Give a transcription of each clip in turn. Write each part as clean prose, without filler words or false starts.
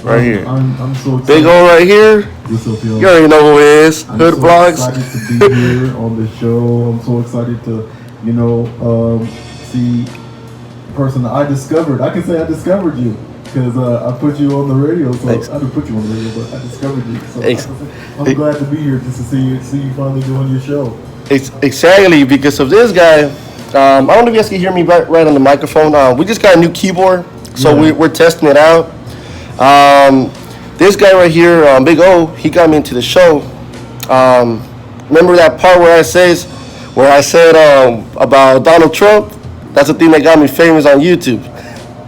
right here. I'm so excited. Big O right here. What's up, yo? You already know who it is. I'm Hood so Vlogs. excited to be here on the show. I'm so excited to, see the person that I discovered. I can say I discovered you because I put you on the radio. So Thanks. I didn't put you on the radio, but I discovered you. So Thanks. I'm glad to be here just to see you finally doing your show. Exactly, because of this guy. I don't know if you guys can hear me right on the microphone. We just got a new keyboard, so Yeah. we're testing it out. This guy right here, Big O, he got me into the show. Remember that part where I said about Donald Trump? That's the thing that got me famous on YouTube.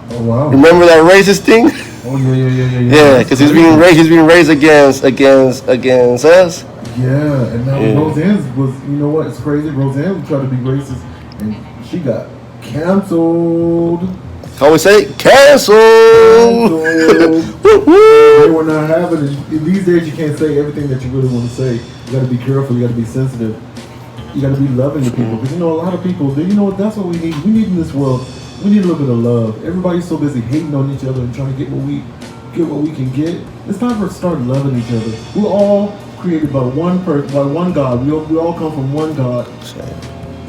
Oh wow! Remember that racist thing? Oh yeah. Yeah, because he's being raised against us. Yeah, and now Yeah. Roseanne was, you know what? It's crazy. Roseanne tried to be racist, and she got canceled. I always say cancel. They were not having it. These days, you can't say everything that you really want to say. You got to be careful. You got to be sensitive. You got to be loving to people, because a lot of people. That's what we need. We need in this world. We need a little bit of love. Everybody's so busy hating on each other and trying to get what we can get. It's time for us to start loving each other. We're all created by one person, by one God. We all come from one God.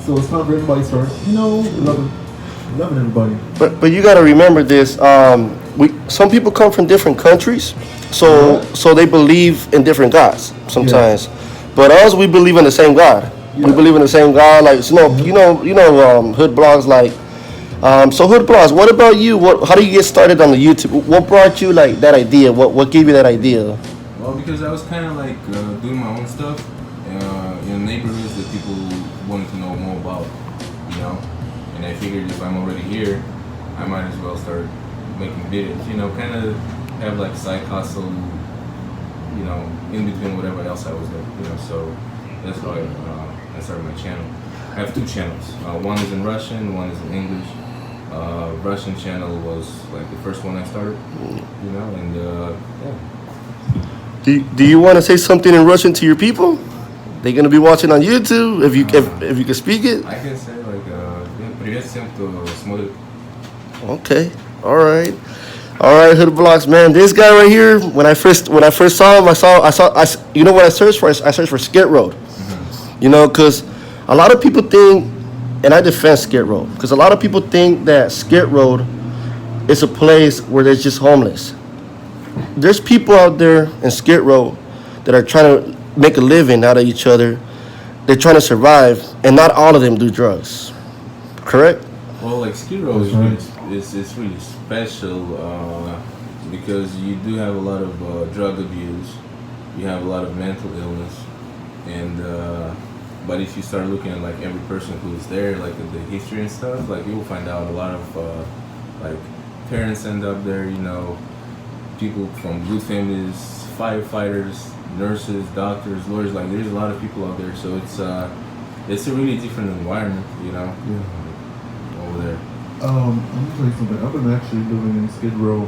So it's time for everybody to start, loving everybody. But you got to remember this. Some people come from different countries, so they believe in different gods sometimes. Yeah. But us, we believe in the same God. Yeah. We believe in the same God. Like hood blogs like. So hood blogs. What about you? How do you get started on the YouTube? What brought you like that idea? What gave you that idea? Well, because I was kind of like doing my own stuff in neighborhoods that people wanted to know more about, And I figured if I'm already here, I might as well start making videos, kind of have like side hustle, in between whatever else I was doing, So that's how I started my channel. I have two channels. One is in Russian, one is in English. Russian channel was like the first one I started, and yeah. Do you want to say something in Russian to your people? They're gonna be watching on YouTube. If you can speak it. I can say like привет всем, кто смотрит. Okay, all right, Hood Vlogs, man. This guy right here. When I first saw him, I saw. You know what I searched for? I searched for Skid Row. Mm-hmm. Because a lot of people think, and I defend Skid Row, because a lot of people think that Skid Row is a place where there's just homeless. There's people out there in Skid Row that are trying to make a living out of each other. They're trying to survive, and not all of them do drugs. Correct? Well, like Skid Row is really special because you do have a lot of drug abuse. You have a lot of mental illness, and but if you start looking at like every person who's there, like the history and stuff, like you will find out a lot of like parents end up there. People from good families, firefighters, nurses, doctors, lawyers. Like there's a lot of people out there, so it's a really different environment, over there. I'm gonna tell you something. I've been actually living in Skid Row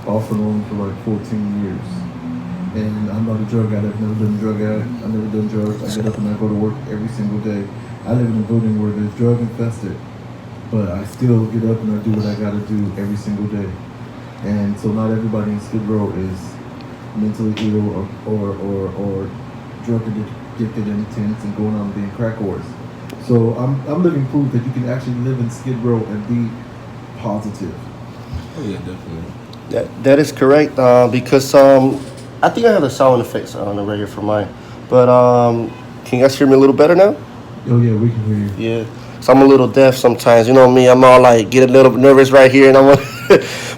off and on for like 14 years, and I'm not a drug addict. I've never been a drug addict. I've never done drugs. I get up and I go to work every single day. I live in a building where there's drug infested, but I still get up and I do what I gotta do every single day. And so not everybody in Skid Row is mentally ill or drug addicted in tents and going out and being crack whores. So I'm living proof that you can actually live in Skid Row and be positive. Oh yeah, definitely. That is correct. Because I think I have the sound effects on the radio for mine. But can you guys hear me a little better now? Oh yeah, we can hear you. Yeah. So I'm a little deaf sometimes. You know me. I'm all like get a little nervous right here, and I'm.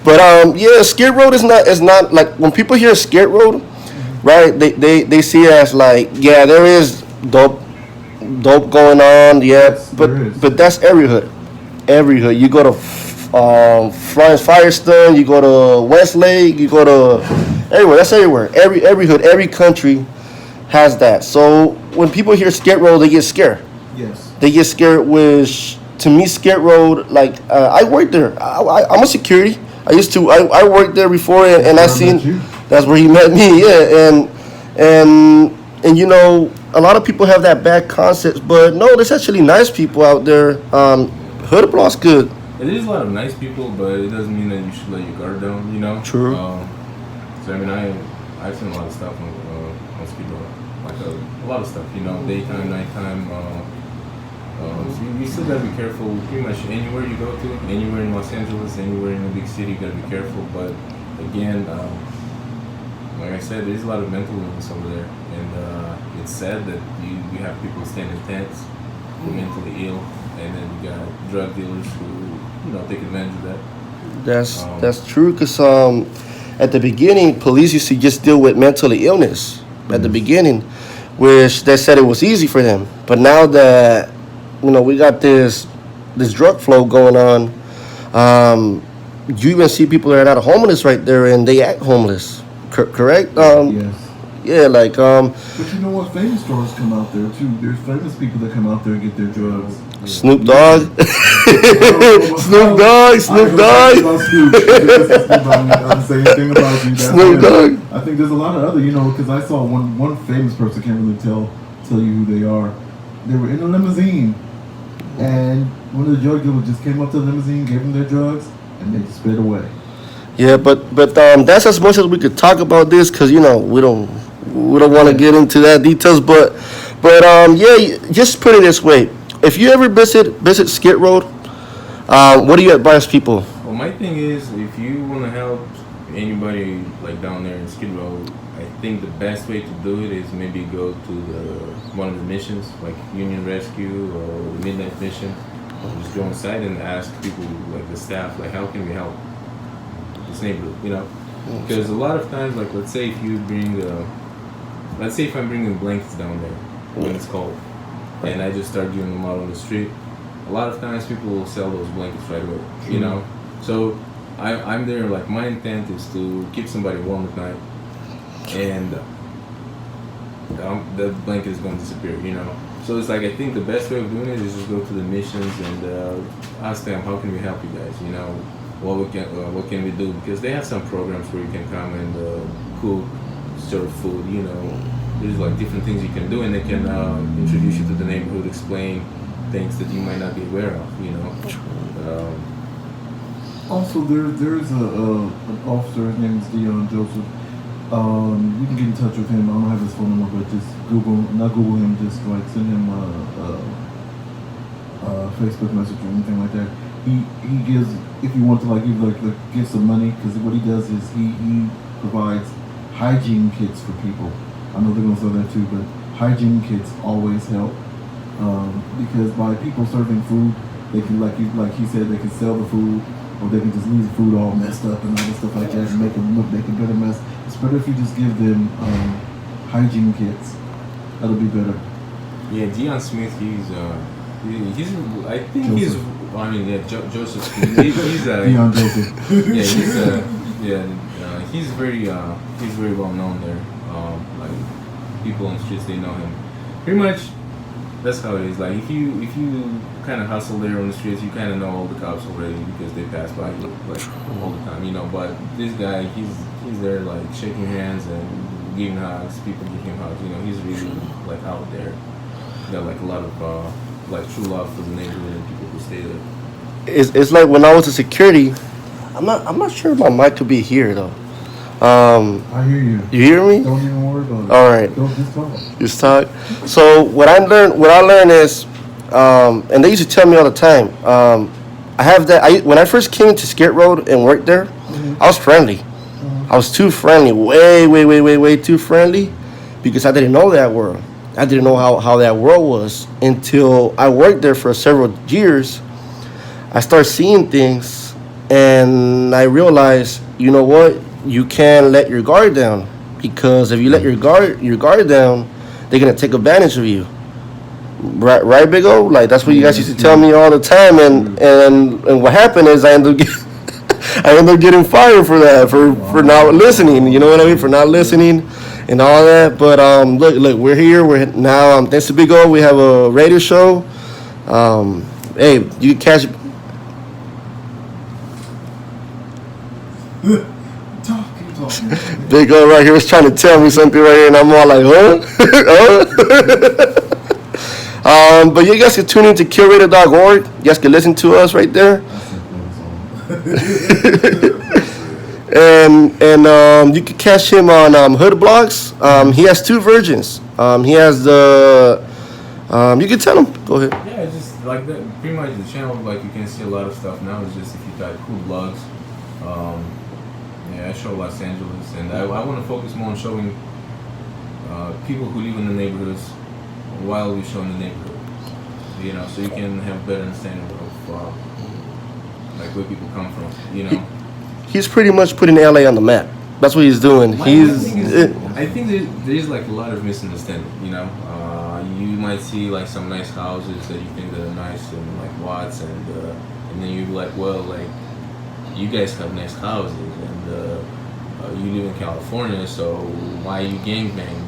But yeah, Skid Row is not like when people hear Skid Row, right? They see it as like there is dope going on, Yes, but that's every hood. You go to Florence Firestone, you go to Westlake, you go to everywhere. That's everywhere. Every hood, every country has that. So when people hear Skid Row, they get scared. Yes. They get scared. Which to me, Skid Row, like I worked there. I'm a security. I worked there before, and I seen that's where he met me. Yeah, and a lot of people have that bad concept, but no, there's actually nice people out there. Hood Block's good. There's a lot of nice people, but it doesn't mean that you should let your guard down. True. So I mean, I've seen a lot of stuff on Skid Row, like a lot of stuff. You know, daytime, nighttime. So you still gotta be careful. Pretty much anywhere you go to, anywhere in Los Angeles, anywhere in a big city, you gotta be careful. But again, like I said, there's a lot of mental illness over there, and it's sad that you have people staying in tents who are mentally ill, and then you got drug dealers who take advantage of that. That's true, because at the beginning, police used to just deal with mentally illness at the beginning, which they said it was easy for them. But now that we got this drug flow going on, you even see people that are not homeless right there, and they act homeless. Correct? Yes. Yeah, like But you know what? Famous stores come out there too. There's famous people that come out there and get their drugs. Snoop Dogg. Snoop Dogg. Snoop Dogg. I'm saying anything about you. Snoop Dogg. I think there's a lot of other, because I saw one famous person, can't really tell you who they are. They were in a limousine, and one of the drug dealers just came up to the limousine, gave them their drugs, and they just sped away. Yeah, but that's as much as we could talk about this, because we don't want to get into that details. But yeah, just put it this way: if you ever visit Skid Row, what do you advise people? Well, my thing is, if you want to help anybody like down there in Skid Row, I think the best way to do it is maybe go to one of the missions, like Union Rescue or the Midnight Mission. Just go inside and ask people, like the staff, like how can we help this neighborhood, because a lot of times, like let's say if I'm bringing blankets down there when it's cold, and I just start doing them out on the street, a lot of times people will sell those blankets right away, So I'm there, like my intent is to keep somebody warm at night, and the blanket is going to disappear, So it's like, I think the best way of doing it is just go to the missions and ask them, how can we help you guys, what can we do, because they have some programs where you can come and cook, serve food, there's like different things you can do, and they can introduce you to the neighborhood, explain things that you might not be aware of, Also, there's an officer, his name is Dion Joseph. You can get in touch with him. I don't have his phone number, but just not Google him, just like send him a Facebook message or anything like that. He gives, if you want to give some money, because what he does is he provides hygiene kits for people. I know they're gonna sell that too, but hygiene kits always help, because by people serving food, they can, like he said, they can sell the food, or they can just leave the food all messed up and all this stuff like that and make a better mess. It's better if you just give them hygiene kits. That'll be better. Yeah, Deion Smith, Joseph. He's Deion Joseph. He's very well known there. Like people on the streets, they know him. Pretty much, that's how it is. Like if you kind of hustle there on the streets, you kind of know all the cops already because they pass by you like all the time, But this guy, he's there like shaking hands and giving hugs. People give him hugs. He's really like out there. Got like a lot of like true love for the neighborhood and people who stay there. It's like when I was a security. I'm not sure if my mic could be here though. I hear you. You hear me? Don't even worry about it. All right. Don't just talk. Just talk. So what I learned is, and they used to tell me all the time. I have that. When I first came to Skid Row and worked there, I was friendly. I was too friendly, way too friendly, because I didn't know that world. I didn't know how that world was until I worked there for several years. I started seeing things, and I realized, you know what? You can't let your guard down, because if you let your guard down, they're gonna take advantage of you. Right, Big O? Like that's what you guys used to tell me all the time, and what happened is I ended up getting fired for that, for not listening. You know what I mean? For not listening and all that. But look, we're here. We're now. Thanks to Big O, we have a radio show. Hey, you can catch. Big O right here was trying to tell me something right here, and I'm all like, huh? But you guys can tune in to curator.org. You guys can listen to us right there. and you can catch him on hoodvlogs. He has 2 versions. He has the you can tell him. Go ahead. Yeah, it's just like that. Pretty much the channel, like you can see a lot of stuff now. It's just if you type hoodvlogs. Yeah, I show Los Angeles, and I want to focus more on showing people who live in the neighborhoods while we show in the neighborhood. You know, so you can have a better understanding of like where people come from. You know, He's pretty much putting LA on the map. That's what he's doing. My He's thing is, I think there's like a lot of misunderstanding. You know, you might see like some nice houses that you think that are nice and like Watts, and then you're like, well, like you guys have nice houses, and you live in California, so why are you gangbang?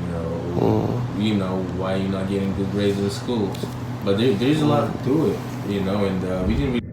You know, why are you not getting good grades in schools? But there's a lot to it, you know, and we didn't really